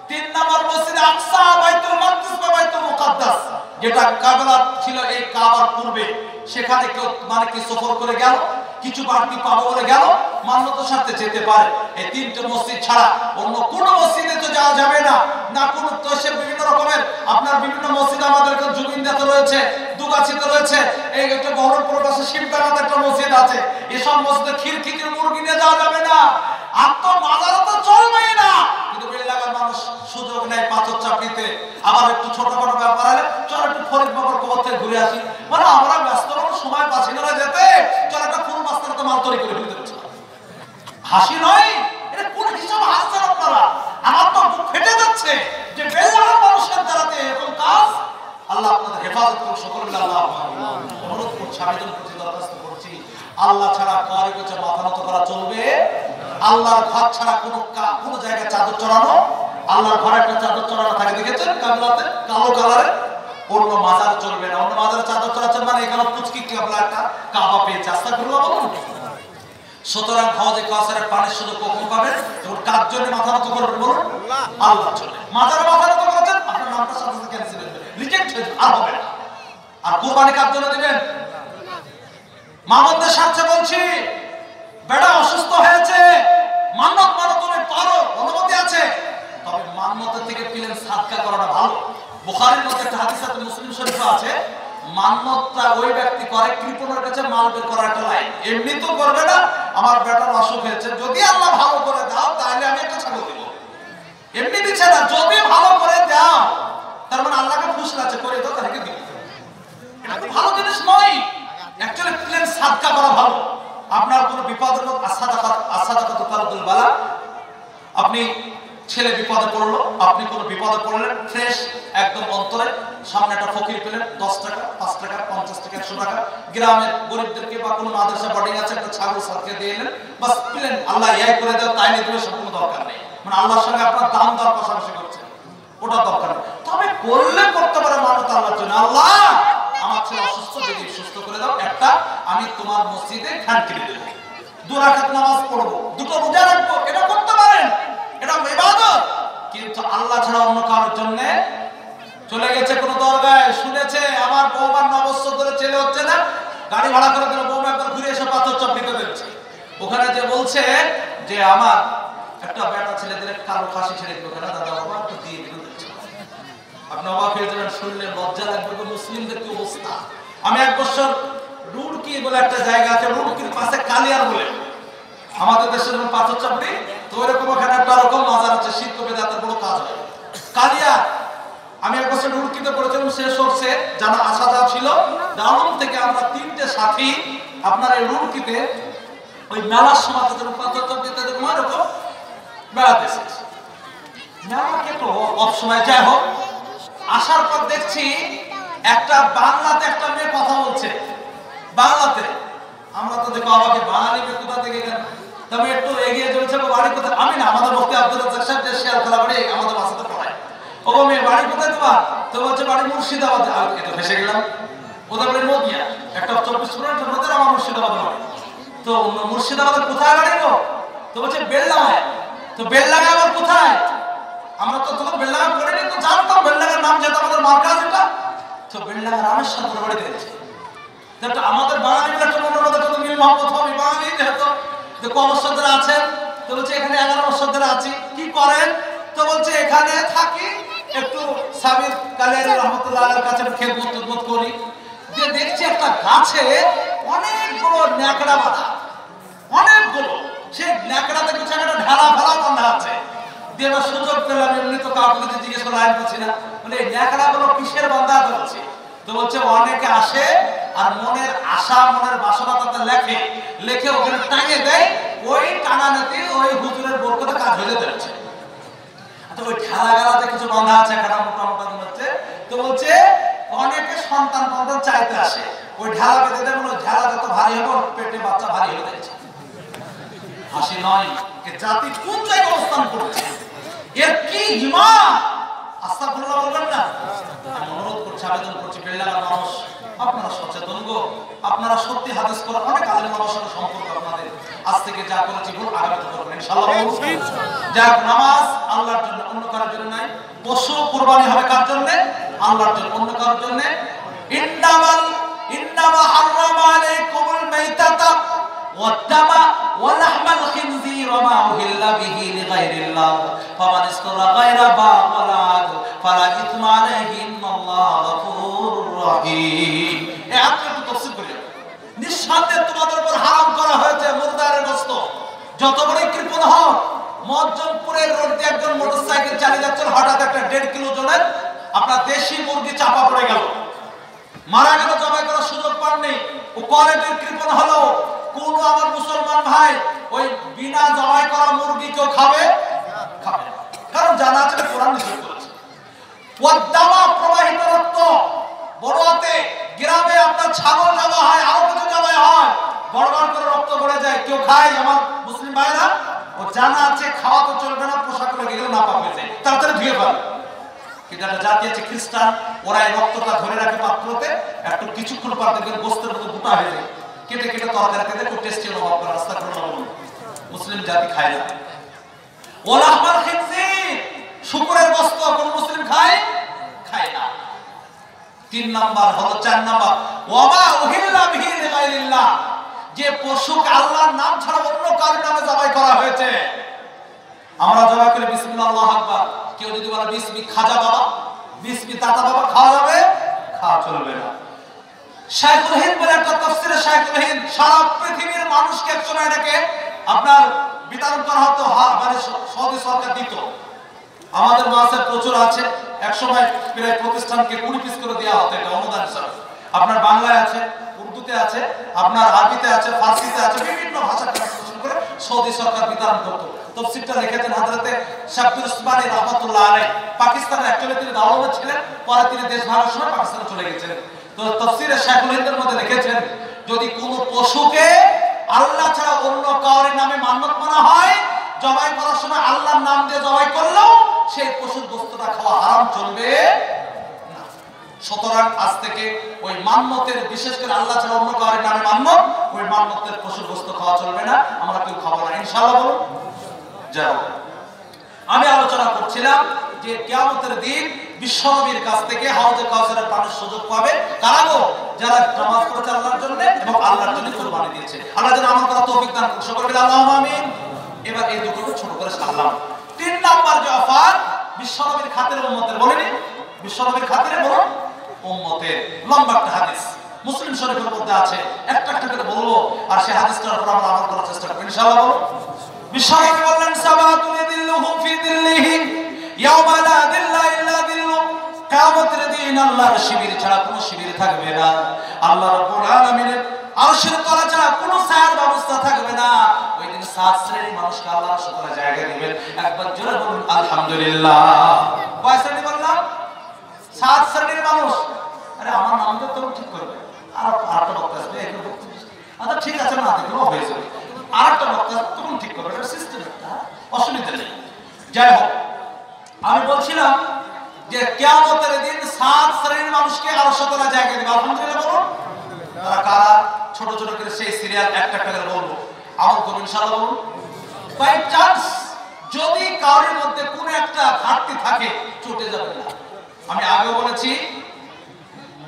3 নম্বর মসজিদে আকসা বাইতুল মাকদিস বা বাইতুল মুকাদ্দাস, যেটা কাবা ছিল এই কাবার পূর্বে, সেখানে কেউ মানে কি সফর করে গেল, কিছু বাড়তি পাবো বলে গেল, মান্যতার সাথে যেতে পারে। এই 3টে মসজিদ ছাড়া অন্য কোন মসজিদে তো যাওয়া যাবে না। না কোন দেশে বিভিন্ন রকমের আপনার বিভিন্ন মসজিদ আমাদের জুবিন্দাতে রয়েছে, দুগাছিতে রয়েছে, এই একটা বহরমপুর পাশে শিবকানাতে একটা মসজিদ আছে। এসব মসজিদে খিরখিচির মুরগি নিয়ে যাওয়া যাবে না, আর তো মাজারও তো চলবেই না। কিন্তু বেলাগার মানুষ সুযোগ নেয় পাথর চাপড়িতে। আবার একটু ছোটখাটো ব্যাপার হলে চল একটু ফরিদ বাবার কবর থেকে ঘুরে আসি, মানে আমরা ব্যস্ত সময় পাচ্ছি না যেতে, চল একটা ফুল মাস্তার তো মাল তৈরি করে ফেলতে পারছি। হাসি নয়, এটা কোন হিসাবে হাসছেন আপনারা? আমার তো বুক ফেটে যাচ্ছে যে বেলাগার মানুষের দ্বারাতে এরকম কাজ। আল্লাহ আপনাদের হেফাজত করুন, সকল মিলে আল্লাহ অনুরোধ করছি, আবেদন করছি, দরখাস্ত করছি, আল্লাহ ছাড়া কারো কাছে মাথা নত করা চলবে? আল্লাহর ঘর ছাড়া কোন জায়গায় চাদর চড়ানো, আল্লাহর ঘরে একটা চাদর চড়ানো থাকে দেখেছেন কাবলাতে, কালো কালারে, অন্য মাজার চলবে না। অন্য মাজারে চাদর চড়াচ্ছেন মানে এখানে পুচকি কাবলা একটা কাবা পেয়েছে, আস্তাগফিরুল্লাহ বলুন। সুতরাং হজে কাউসারের পানির সুযোগ কখন পাবেন এবং কার জন্য মাথা নত করবেন বলুন? আল্লাহ চলে। মাজারে মাথা নত করেছেন, আপনার নামটা সাথে সাথে ক্যান্সেল হয়ে যাবে, রিজেক্ট হয়ে যাবে, আর হবে না। আর কুরবানি কার জন্য দিবেন? মামুনদের স্বার্থে বলছি, বেটা অসুস্থ হয়েছে, মান্নত মানো, তুমি পারো, অনুমতি আছে, তবে মান্নতের থেকে পেলেন সাদকা করাটা ভালো। বুখারীর মধ্যে একটা হাদিস আছে, মুসলিম শরীফে আছে, মান্নতটা ওই ব্যক্তি করে কৃপণের কাছে মাল বের করার একটা লাইন। এমনি তো করবে না, আমার বেটার অসুখ হয়েছে, যদি আল্লাহ ভালো করে দাও তাহলে আমি একটা ছাগল দেব। এমনি দিচ্ছে না, যদি ভালো করে দাও তার মানে আল্লাহকে খুশি আছে, করে দাও তাকে দিব। এটা তো ভালো জিনিস নয়। অ্যাকচুয়ালি প্লেন সাদকা করা ভালো। আপনার কোনো বিপদের মধ্যে আসাদাকাত তারাদুল বালা, আপনি ছেলে বিপদে পড়লো, আপনি কোনো বিপদে পড়লেন, ফ্রেশ একদম অন্তরে, সামনে একটা ফকির পেলেন, 10 টাকা, 5 টাকা, 50 টাকা, 100 টাকা, গ্রামের গরিবদেরকে বা কোনো মাদ্রাসা বোর্ডিং আছে একটা ছাগল সাথে দিয়ে এলেন, বাস পেলেন, আল্লাহ ইয়াই করে দাও তাই নিয়ে দেবে, সব কোনো দরকার নেই। মানে আল্লাহর সঙ্গে আপনার দাম দর কষাকষি করছেন, ওটা দরকার নেই। তবে করলে করতে পারে মানত আল্লাহর জন্য, আল্লাহ আমার ছেলে অসুস্থ, যদি সুস্থ করে দাও, একটা আমি তোমার মসজিদে খ্যান কিনে দেবো, 2 রাকাত নামাজ পড়বো, 2টো রোজা রাখবো, এটা করতে পারেন, এটা ইবাদত। কিন্তু আল্লাহ ছাড়া অন্য কারোর জন্য চলে গেছে কোন দরগায়, শুনেছে আমার বৌমার 9 বছর ধরে ছেলে হচ্ছে না, গাড়ি ভাড়া করে দিল, বৌমা একবার ঘুরে এসে পাথর চাপড়িতে দিচ্ছে। ওখানে যে বলছে যে আমার একটা বেটা ছেলেদের কালো খাসি ছেড়ে দিল, দাদা বাবা একটু দিয়ে দিল। আপনি অবাক হয়ে যাবেন, শুনলে লজ্জা লাগবে, মুসলিমদের কি অবস্থা। আমি 1 বছর রুড়কি বলে একটা জায়গা আছে, রুড়কির পাশে কালিয়ার বলে, আমাদের দেশে যেমন পাথর চাপড়ি, তো ওইরকম ওখানে একটা রকম মাজার আছে, শিল্প বেদাতের বড় কাজ হয় কালিয়া। আমি 1 বছর রুড়কিতে পড়েছিলাম, শেষ হচ্ছে জানা আসা যাওয়া ছিল, দারুণ থেকে আমরা 3টে সাথী আপনার এই রুড়কিতে ওই মেলার সময় যেমন পাথর চাপড়িতে যেরকম ওইরকম বেড়াতে এসেছি। মেলাকে তো অফ সময় যাই হোক, আসার পর দেখছি একটা বাংলাতে একটা মেয়ে কথা বলছে, বাংলাতে। আমরা তো দেখো আমাকে বাঙালি মেয়ে কোথা থেকে গেল, তবে একটু এগিয়ে চলছে, বাড়ি কোথায়, আমি না, আমাদের মুফতি আব্দুল রাজ্জাক সাহেব যে শেয়ার খেলা বাড়ি আমাদের বাসাতে পড়ায়, ও মেয়ে বাড়ি কোথায় তোমার, তো বলছে বাড়ি মুর্শিদাবাদে। আর এত ভেসে গেলাম, ওদের বাড়ি নদিয়া, একটা 24 কিলোমিটার মধ্যে আমার মুর্শিদাবাদে বাড়ি। তো মুর্শিদাবাদে কোথায় বাড়ি গো, তো বলছে বেলডাঙায়। তো বেলডাঙা আবার কোথায়, আমরা তো তখন বেলডাঙা পড়েনি, তো জানতাম বেলডাঙার নাম যেটা আমাদের মার্কাজ এটা, তো বেলডাঙা রামেশ্বর বাড়ি দিয়েছে। আমাদের বাঙালিরা তো মনের মধ্যে কত মিল মহব্বত হবে, বাঙালি যেহেতু, তো ক বছর ধরে আছেন, তো বলছে এখানে 11 বছর ধরে আছি। কি করেন, তো বলছে এখানে থাকি, একটু সাবির কালিয়ারি রহমতুল্লাহ আলাইহির কাছে খেদমত করি। যে দেখছি একটা গাছে অনেকগুলো ন্যাকড়া বাঁধা, অনেকগুলো, সেই ন্যাকড়াতে কিছু একটা ঢালা ফেলা বাঁধা আছে, দিয়ে কাউকে কিছু জিজ্ঞেস করে লাইন পাচ্ছি না, বলে এই ন্যাকড়া গুলো কিসের বান্দা বলছে? তো বলছে অনেকে আসে আর মনের আশা মনের বাসনা তাতে লেখে, লেখে ওখানে টাঙিয়ে দেয়, ওই টাঙানোতে ওই হুজুরের বরকতে কাজ হয়ে যেতে হচ্ছে। তো ওই ঠেলা গালাতে কিছু বান্ধা আছে, একটা মোটা মোটা হচ্ছে। তো বলছে অনেকে সন্তান সন্তান চাইতে আসে, ওই ঢেলা বেঁধে দেয়, মানে ঢেলা যত ভারী হবে পেটে বাচ্চা ভারী হয়ে যাচ্ছে। হাসি নয়, এ জাতি কোন জায়গায় অবস্থান করছে, এর কি ঈমান? আস্তাগফিরুল্লাহ বলবেন না? আমি অনুরোধ করছি, আবেদন করছি, বেল্লার মানুষ আপনারা সচেতন গো, আপনারা সত্যি হাদিস করেন, অনেক আলেম ওলামার সাথে সম্পর্ক আপনাদের, আজ থেকে যা করেছি ভুল আগামীতে করবেন ইনশাআল্লাহ। যা নামাজ আল্লাহর জন্য, অন্য কারোর জন্য নাই। পশু কুরবানি হবে কার জন্য? আল্লাহর জন্য, অন্য কারোর জন্য। ইন্নামা হারামা আলাইকুমুল মাইতাতা ওয়াদ-দামা ওয়া লাহমাল খিনজির ওয়া মা উহিল্লা বিহি লিগাইরিল্লাহ ফামান ইসতারা গায়রা বাগালাদ ফালা ইসমা আলাইহি ইন্নাল্লাহা গফুরুর রহিম। এই আয়াতটা একটু তাফসীর করি। নিঃসন্দেহে তোমাদের উপর হারাম করা হয়েছে মুরদারের গোশত, যত বড় কৃপণ হোক। মজ্জমপুরের রোড দিয়ে একজন মোটরসাইকেল চালিয়ে যাচ্ছেন, হঠাৎ একটা 1.5 কিলো ওজনের আপনার দেশি মুরগি চাপা পড়ে গেল, মারা গেল, জবাই করার সুযোগ পাননি। ও কোয়ালিটির কৃপণ হলো। কোন আমার মুসলমান ভাই ওই বিনা জবাই করা মুরগি কেউ খাবে? খাবে, কারণ জানা আছে কোরআন নিষেধ করেছে। ওয়াদ-দামা প্রবাহিত রক্ত, বড়তে গ্রামে আপনার ছাগল জবা হয়, আরো কিছু জবাই হয়, বড় বড় করে রক্ত পড়ে যায়, কেউ খায়? আমার মুসলিম ভাইরা, ও জানা আছে খাওয়া তো চলবে না, পোশাক করে গেলেও না পাবে, তাড়াতাড়ি ধুয়ে ফেলে। কিন্তু একটা জাতি আছে খ্রিস্টান, ওরা এই রক্তটা ধরে রাখে পাত্রতে, একটু কিছুক্ষণ পর দেখবেন গোস্তের মতো গোটা হয়ে যায়, কেটে কেটে তরকারিতে দেয়, খুব টেস্টি অনুভব করে। রাস্তা করে মুসলিম জাতি খায় না। ওয়া লাহমাল খিনজির, শুকরের গোশত কোন মুসলিম খায়? খায় না। 3 নাম্বার হলো, 4 নাম্বার ওয়া মা উহিল্লা বিহি লিগাইরিল্লাহ, যে পশুকে আল্লাহর নাম ছাড়া অন্য কারোর নামে জবাই করা হয়েছে। আমরা জবাই করে বিসমিল্লাহ আল্লাহু আকবার, কেউ যদি বলে বিসমি খাজা বাবা, বিসমি দাতা বাবা, খাওয়া যাবে? খাওয়া চলবে না। শাইখুল হিন্দ বলে একটা তাফসীরে, শাইখুল হিন্দ সারা পৃথিবীর মানুষকে একসময় এটাকে আপনার বিতরণ করা হতো, মানে সৌদি সরকার দিত। আমাদের মাসে প্রচুর আছে, একসময় প্রায় প্রতিষ্ঠানকে 20 পিস করে দেওয়া হতো, এটা অনুদান হিসাবে। আপনার বাংলায় আছে, উর্দুতে আছে, আপনার আরবিতে আছে, ফার্সিতে আছে, বিভিন্ন ভাষা ট্রান্সলেশন করে সৌদি সরকার বিতরণ করতো। তাফসীরটা লিখেছেন হযরতে শাব্বির উসমানী রাহমাতুল্লাহ আলাইহি। পাকিস্তানের অ্যাকচুয়ালি তিনি দাওলাত ছিলেন, পরে তিনি দেশ ভাগের সময় পাকিস্তানে চলে গেছিলেন। তো তাফসীরে শাইখুল হিন্দের মধ্যে লিখেছেন, যদি কোনো পশুকে আল্লাহ ছাড়া অন্য কারোর নামে মান্নত মানা হয়, জবাই করার সময় আল্লাহর নাম দিয়ে জবাই করলেও সেই পশুর গোশতটা খাওয়া হারাম, চলবে না। সুতরাং আজ থেকে ওই মান্নতের, বিশেষ করে আল্লাহ ছাড়া অন্য কারোর নামে মান্নত, ওই মান্নতের পশুর গোশত খাওয়া চলবে না, আমরা কেউ খাবো না ইনশাআল্লাহ। বলুন। যাও, আমি আলোচনা করছিলাম যে কিয়ামতের দিন বিশ্বনবীর কাছ থেকে হাউজে কাউসারের পানির সুযোগ পাবে কারা গো? যারা নামাজ পড়েছে আল্লাহর জন্য এবং আল্লাহর জন্য কুরবানি দিয়েছে। আল্লাহ যেন আমার কথা তৌফিক দান করুন, সকলে বলি আল্লাহুম্মা আমিন। এবার এই দুটো ছোট করে সারলাম। 3 নাম্বার যে অফার বিশ্বনবীর খাতিরে উম্মতের, বলেনি বিশ্বনবীর খাতিরে বলুন উম্মতের, লম্বা একটা হাদিস মুসলিম শরীফের মধ্যে আছে, একটা একটা করে বলবো, আর সেই হাদিসটার উপর আমরা আমল করার চেষ্টা করব ইনশাআল্লাহ। বলুন। বিশ্বনবী বললেন সাবাতুন দিল্লুহুম ফি দিল্লিহি ইয়াওমা লা দিল্লা ইল্লা দিল্লু, কিয়ামতের দিন আল্লাহর শিবির ছাড়া কোনো শিবির থাকবে না, আল্লাহ রাব্বুল আলামিনের আরশের তলা ছাড়া কোনো ছায়ার ব্যবস্থা থাকবে না। ওই দিন 7 শ্রেণীর মানুষকে আল্লাহ আরশের তলায় জায়গা দিবেন। একবার জোরে বলুন আলহামদুলিল্লাহ। কয় শ্রেণী বললাম? 7 শ্রেণীর মানুষ। আরে আমার নাম তো তুমি ঠিক করবে, আর আরেকটা বক্তা আসবে, এর বক্তা আচ্ছা ঠিক আছে না দেখো হয়ে যাবে, আরেকটা বক্তা তখন ঠিক করবে, এটা সিস্টেম, অসুবিধা নেই। যাই হোক, আমি বলছিলাম যে কিয়ামতের দিন 7 শ্রেণীর মানুষকে আরশের তলায় জায়গা দিবে। আলহামদুলিল্লাহ বলুন। তারা কারা? ছোট ছোট করে সেই সিরিয়াল একটা একটা করে বলবো, আমল করুন ইনশাআল্লাহ। বলুন। বাই চান্স যদি কারোর মধ্যে কোনো একটা ঘাটতি থাকে, চটে যাবে না। আমি আগেও বলেছি,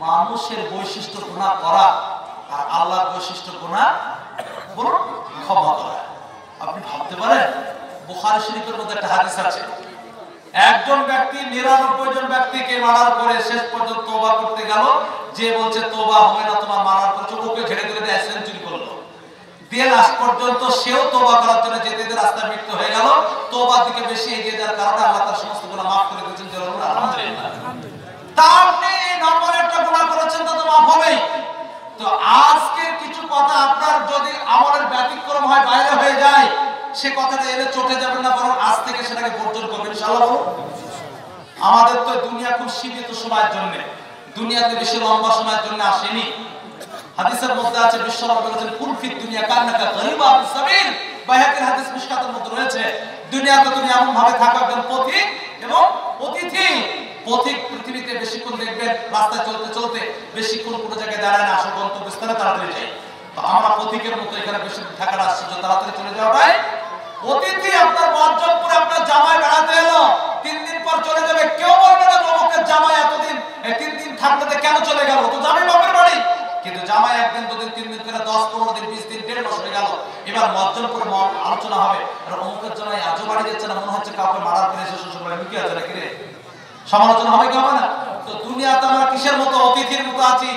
মানুষের বৈশিষ্ট্য গুনাহ করা আর আল্লাহর বৈশিষ্ট্য গুনাহ বলুন ক্ষমা করা। আপনি ভাবতে পারেন, বুখারী শরীফের মধ্যে একটা হাদিস আছে, একজন ব্যক্তি 99 জন ব্যক্তিকে মারার পরে শেষ পর্যন্ত তওবা করতে গেল, যে বলছে তওবা হবে না তোমার মারার পর, ওকে ঝেড়ে ধরে দিয়ে সেঞ্চুরি করলো, দিয়ে লাস্ট পর্যন্ত সেও তওবা করার জন্য যেতে যেতে রাস্তায় মৃত্যু হয়ে গেল। তওবার দিকে বেশি এগিয়ে যাওয়ার কারণে আল্লাহ তার সমস্ত গুনাহ মাফ করে তা আপনি নরমাল একটা গুনাহ করেছেন তো মাফ হবেই। তো আজকে কিছু কথা আপনার যদি আমলের ব্যতিক্রম হয়, বাইরে হয়ে যায়, সে কথাটা এলে চটে যাবেন না, বরং আজ থেকে সেটাকে বর্জন করবেন ইনশাআল্লাহ। আমাদের তো দুনিয়া খুব সীমিত সময়ের জন্য, দুনিয়াতে বেশি লম্বা সময়ের জন্য আসেনি। হাদিসের মধ্যে আছে, বিশ্বনবী বলেছেন কুল ফিদ দুনিয়া কান্নাকা গরিবা ফিস সাবিল। বাইহাকির হাদিস মিশকাতের মধ্যে রয়েছে, দুনিয়াতে তুমি এমন ভাবে থাকো একজন পথিক এবং অতিথি। পথিক পৃথিবীতে বেশিক্ষণ দেখবেন রাস্তায় চলতে চলতে বেশিক্ষণ কোনো জায়গায় দাঁড়ায় না, আসল গন্তব্যস্থানে তাড়াতাড়ি যায়। তো আমরা পথিকের মতো এখানে বেশি থাকার আশ্চর্য, তাড়াতাড়ি চলে যাওয়াটাই অতিথি। আপনার মজ্জবপুরে আপনার জামাই বেড়াতে এলো, 3 দিন পর চলে যাবে, কেউ বলবে না অমুকের জামাই এতদিন 3 দিন থাকতে কেন চলে গেল, তো জামাই বাপের বাড়ি। কিন্তু জামাই 1 দিন 2 দিন 3 দিন করে 10-15 দিন 20 দিন 1.5 মাস হয়ে গেল, এবার মজ্জবপুরে আলোচনা হবে, আর অমুকের জামাই আজও বাড়ি যাচ্ছে না, মনে হচ্ছে কাউকে মারার করে এসে শ্বশুর বাড়ি কি আছে নাকি রে, সমালোচনা হবে কি হবে না? তো দুনিয়াতে আমরা কিসের মতো, অতিথির মতো আছি।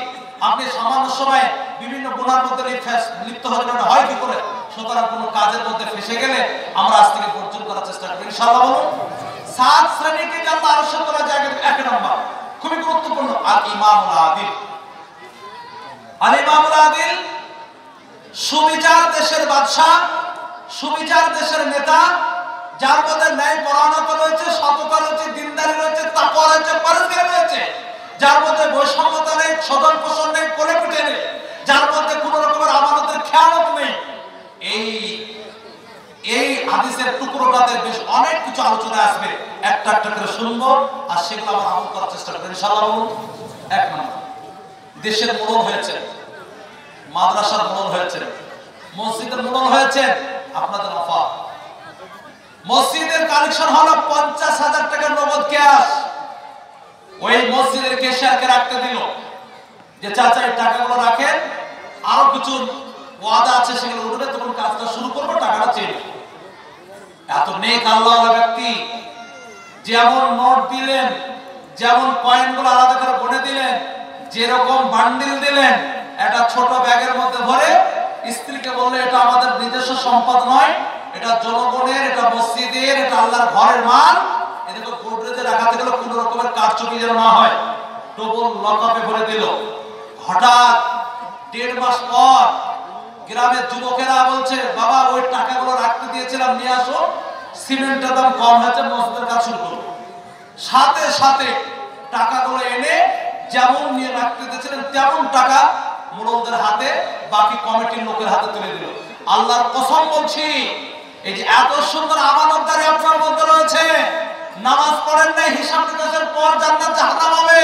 আপনি সামান্য সময় বিভিন্ন গুনার মধ্যে লিপ্ত হলে হয় কি করে? সুতরাং কোনো কাজের মধ্যে ফেসে গেলে আমরা আজ থেকে বর্জন করার চেষ্টা করি ইনশাআল্লাহ। বলুন 7 শ্রেণীকে যে আল্লাহ আরশে তোলা জায়গা, 1 নম্বর খুবই গুরুত্বপূর্ণ, আল ইমামুল আদিল। আল ইমামুল আদিল, সুবিচার দেশের বাদশা, সুবিচার দেশের নেতা, যার মধ্যে ন্যায় পরায়ণতা রয়েছে, সততা রয়েছে, দিনদারি রয়েছে, তাকওয়া রয়েছে, পরহেজগারি রয়েছে, যার মধ্যে বৈষম্যতা নেই, স্বজন পোষণ নেই, কোলে পিঠে নেই, যার মধ্যে কোন রকমের আমানতের খেয়ালত নেই। এই হাদিসের টুকরোটাতে বেশ অনেক কিছু আলোচনা আসবে, একটা একটা করে শুনবো আর সেগুলো আমরা আমল করার চেষ্টা করব ইনশাআল্লাহ। বলুন 1 নম্বর, দেশের মোড়ল হয়েছে, মাদ্রাসার মোড়ল হয়েছে, মসজিদের মোড়ল হয়েছে আপনাদের আফা। মসজিদের কালেকশন হলো 50,000 টাকা নগদ ক্যাশ। ওই মসজিদের ক্যাশিয়ারকে রাখতে দিল যে চাচা এই টাকাগুলো রাখেন, আরো কিছু ওয়াদা আছে সেগুলো উঠবে, তখন কাজটা শুরু করবো, টাকাটা চেয়ে নেব। এত নেক আল্লাহওয়ালা ব্যক্তি, যেমন নোট দিলেন, যেমন কয়েনগুলো আলাদা করে গণে দিলেন, যেরকম বান্ডিল দিলেন, একটা ছোট ব্যাগের মধ্যে ভরে স্ত্রীকে বললে এটা আমাদের নিজস্ব সম্পদ নয়, এটা জনগণের, এটা মসজিদের, এটা আল্লাহর ঘরের মাল, এটাকে গোদরেজে রাখাতে গেলে কোনো রকমের কারচুপি যেন না হয়, ডবল লকআপে ভরে দিল। হঠাৎ 1.5 মাস পর গ্রামের যুবকেরা বলছে, বাবা ওই টাকাগুলো রাখতে দিয়েছিলাম, নিয়ে আসো, সিমেন্টের দাম কম হয়েছে, মসজিদের কাজ শুরু করবো। সাথে সাথে টাকাগুলো এনে যেমন নিয়ে রাখতে দিয়েছিলেন তেমন টাকা মুরব্বিদের হাতে, বাকি কমিটির লোকের হাতে তুলে দিল। আল্লাহর কসম বলছি, এই যে এত সুন্দর আমানতদারি আপনার মধ্যে রয়েছে, নামাজ পড়েন নাই, হিসাব নিকাশের পর জান্নাত জাহান্নাম হবে।